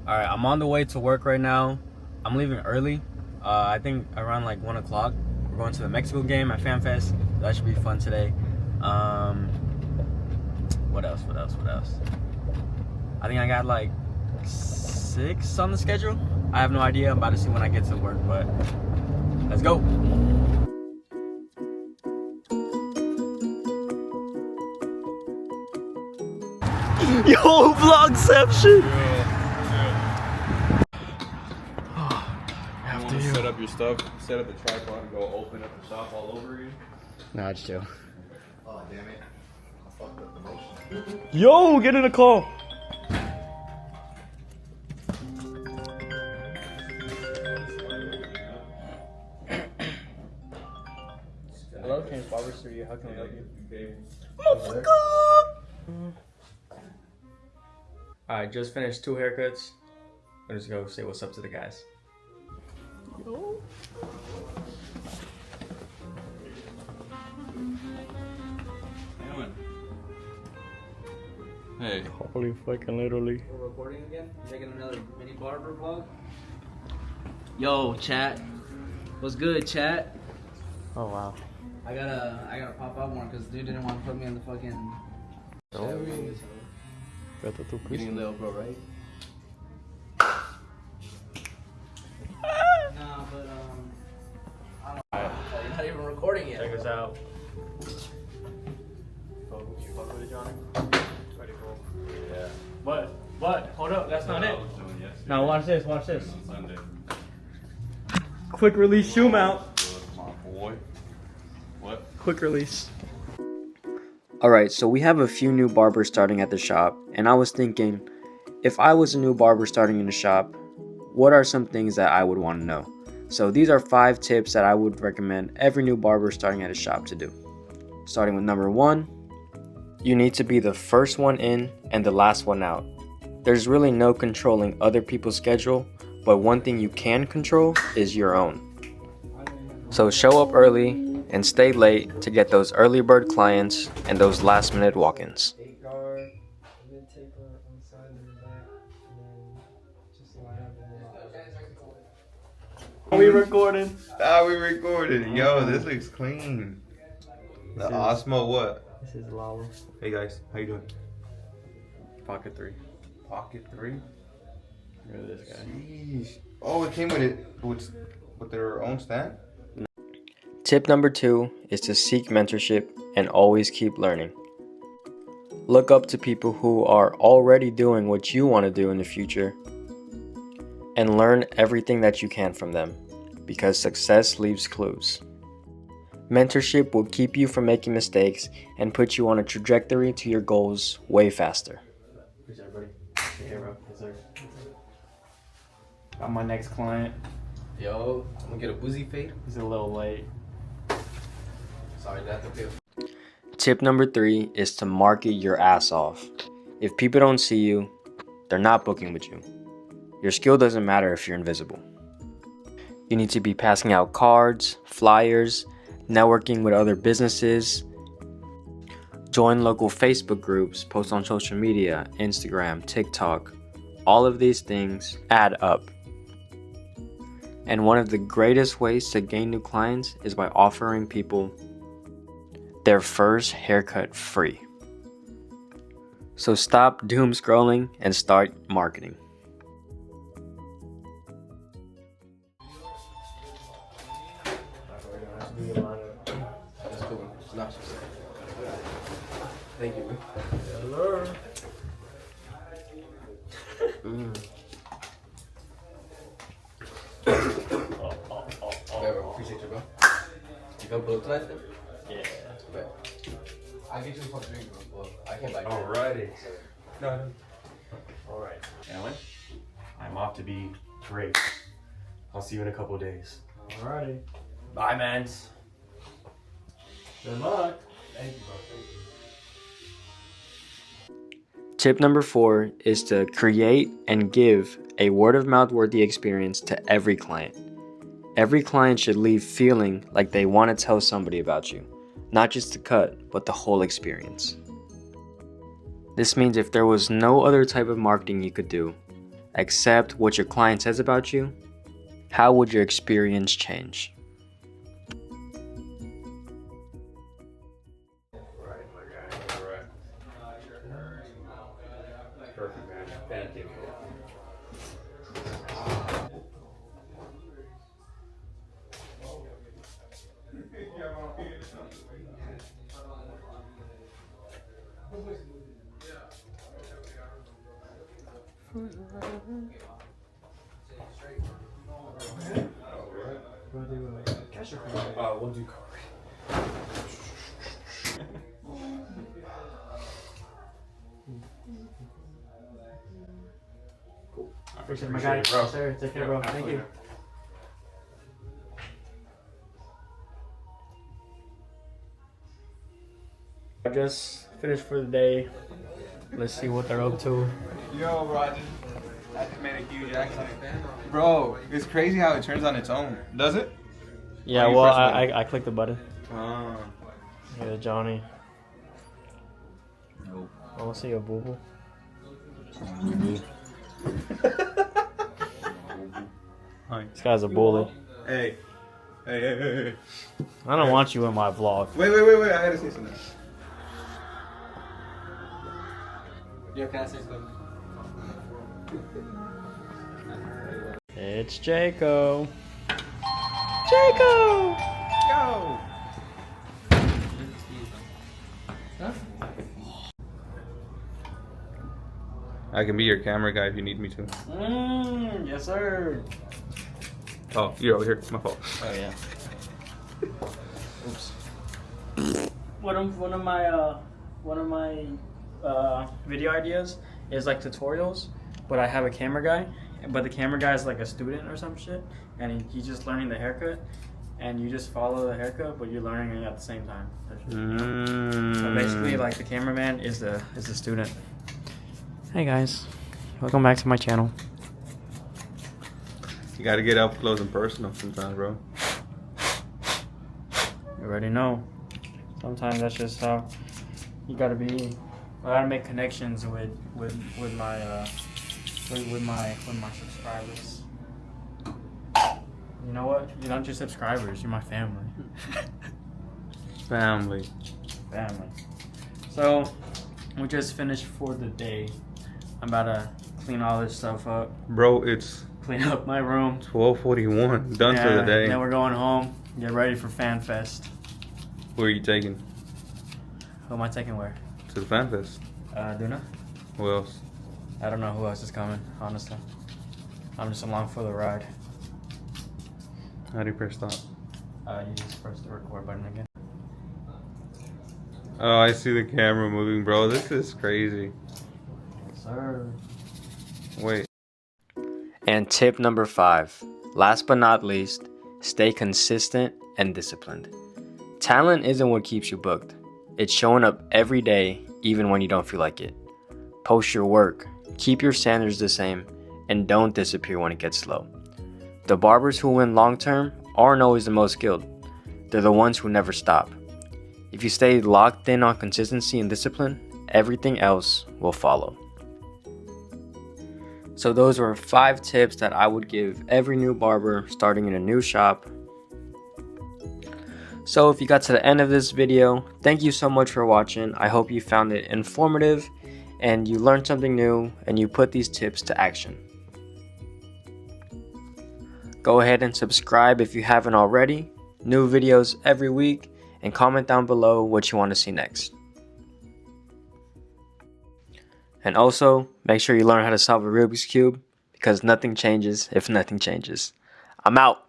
Alright, I'm on the way to work right now. I'm leaving early. I think around like 1 o'clock. We're going to the Mexico game at FanFest. That should be fun today. What else? I think I got like 6 on the schedule. I have no idea. I'm about to see when I get to work, but let's go. Yo, vlogception! You want to set up your stuff, set up the tripod, and go open up the shop all over again? Nah, it's chill. Oh, damn it. I fucked up the motion. Yo, get in the call. Hello, James Barbers to you. How can I help you? Motherfucker! Alright, just finished 2 haircuts. Let's go say what's up to the guys. Yo. Hey. Holy fucking literally. We're recording again? Making another mini barber vlog? Yo, chat. What's good, chat? Oh wow. I gotta pop out more because dude didn't want to put me on the fucking. Getting a little bro, right? Nah, but I don't know. You're not even recording yet. Check us out. You fuck with it, Johnny? Pretty cool. Yeah. But, hold up, that's not it. I was doing yesterday. Now watch this. On Sunday. Quick release shoe mount. My boy. What? Quick release. Alright, so we have a few new barbers starting at the shop, and I was thinking, if I was a new barber starting in the shop, what are some things that I would want to know? So these are 5 tips that I would recommend every new barber starting at a shop to do. Starting with number 1, you need to be the first one in and the last one out. There's really no controlling other people's schedule, but one thing you can control is your own. So show up early and stay late to get those early bird clients and those last minute walk-ins. 8 guard, and then taper on the side and the back, and then just line up and then. We recording. We recorded. Yo, this looks clean. The Osmo what? This is Lala. Hey guys, how you doing? Pocket 3. Pocket 3? Look at this guy. Jeez. Oh, it came with it with their own stand? Tip number 2 is to seek mentorship and always keep learning. Look up to people who are already doing what you want to do in the future and learn everything that you can from them, because success leaves clues. Mentorship will keep you from making mistakes and put you on a trajectory to your goals way faster. Where's everybody? Hey, bro. Yes, sir. Got my next client. Yo, I'm gonna get a boozy fade. He's a little late. Sorry, that's okay. Tip number 3 is to market your ass off. If people don't see you, they're not booking with you. Your skill doesn't matter if you're invisible. You need to be passing out cards, flyers, networking with other businesses, join local Facebook groups, post on social media, Instagram, TikTok. All of these things add up. And one of the greatest ways to gain new clients is by offering people their first haircut free. So stop doom scrolling and start marketing. That's cool. It's not just. Thank you. Hello. Appreciate you, bro. You got both tonight then? Yeah. I'll get you a fucking drink, bro. Well, I can't buy you. Alrighty. No. Alright. Alan, I'm off to be great. I'll see you in a couple days. Alrighty. Bye, mans. Good luck. Thank you, bro. Thank you. Tip number 4 is to create and give a word of mouth worthy experience to every client. Every client should leave feeling like they want to tell somebody about you, not just the cut, but the whole experience. This means if there was no other type of marketing you could do, accept what your client says about you, how would your experience change? Right, my guy. All right. Perfect, man. Thank you. We'll do card. Cool. Appreciate it, my guy. it, bro. Yes, sir. Take care, bro. Thank Absolutely. you. I just finished for the day. Let's see what they're up to. Yo, bro, I just made a huge accident. Bro, it's crazy how it turns on its own. Does it? Yeah, Oh, you well, pressed the I clicked the button. Oh. Yeah, Johnny. Nope. I want to see a boo boo. This guy's a bully. Hey. Hey. I don't want you in my vlog. Wait. I gotta say something. Yo, can I say something? It's Jaco. Jaco! Yo! I can be your camera guy if you need me to. Yes, sir. Oh, you're over here. My fault. Oh yeah. Oops. One of my video ideas is like tutorials, but I have a camera guy, but the camera guy is like a student or some shit, and he's just learning the haircut, and you just follow the haircut, but you're learning it at the same time. So basically, like the cameraman is the student. Hey guys, welcome back to my channel. You gotta get up close and personal sometimes, bro. You already know. Sometimes that's just how you gotta be. I gotta make connections with my subscribers. You know what? You're not just subscribers. You're my family. Family. Family. So we just finished for the day. I'm about to clean all this stuff up. Bro, it's Clean up my room. 12:41. Done for the day. Then we're going home. Get ready for Fan Fest. Where are you taking? Who am I taking where? To the Fan Fest. Duna? Who else? I don't know who else is coming, honestly. I'm just along for the ride. How do you press stop? You just press the record button again. Oh, I see the camera moving, bro. This is crazy. Yes, sir. Wait. And tip number 5, last but not least, stay consistent and disciplined. Talent isn't what keeps you booked. It's showing up every day, even when you don't feel like it. Post your work, keep your standards the same, and don't disappear when it gets slow. The barbers who win long term aren't always the most skilled. They're the ones who never stop. If you stay locked in on consistency and discipline, everything else will follow. So those were 5 tips that I would give every new barber starting in a new shop. So if you got to the end of this video, thank you so much for watching. I hope you found it informative and you learned something new and you put these tips to action. Go ahead and subscribe if you haven't already. New videos every week, and comment down below what you want to see next. And also, make sure you learn how to solve a Rubik's Cube, because nothing changes if nothing changes. I'm out.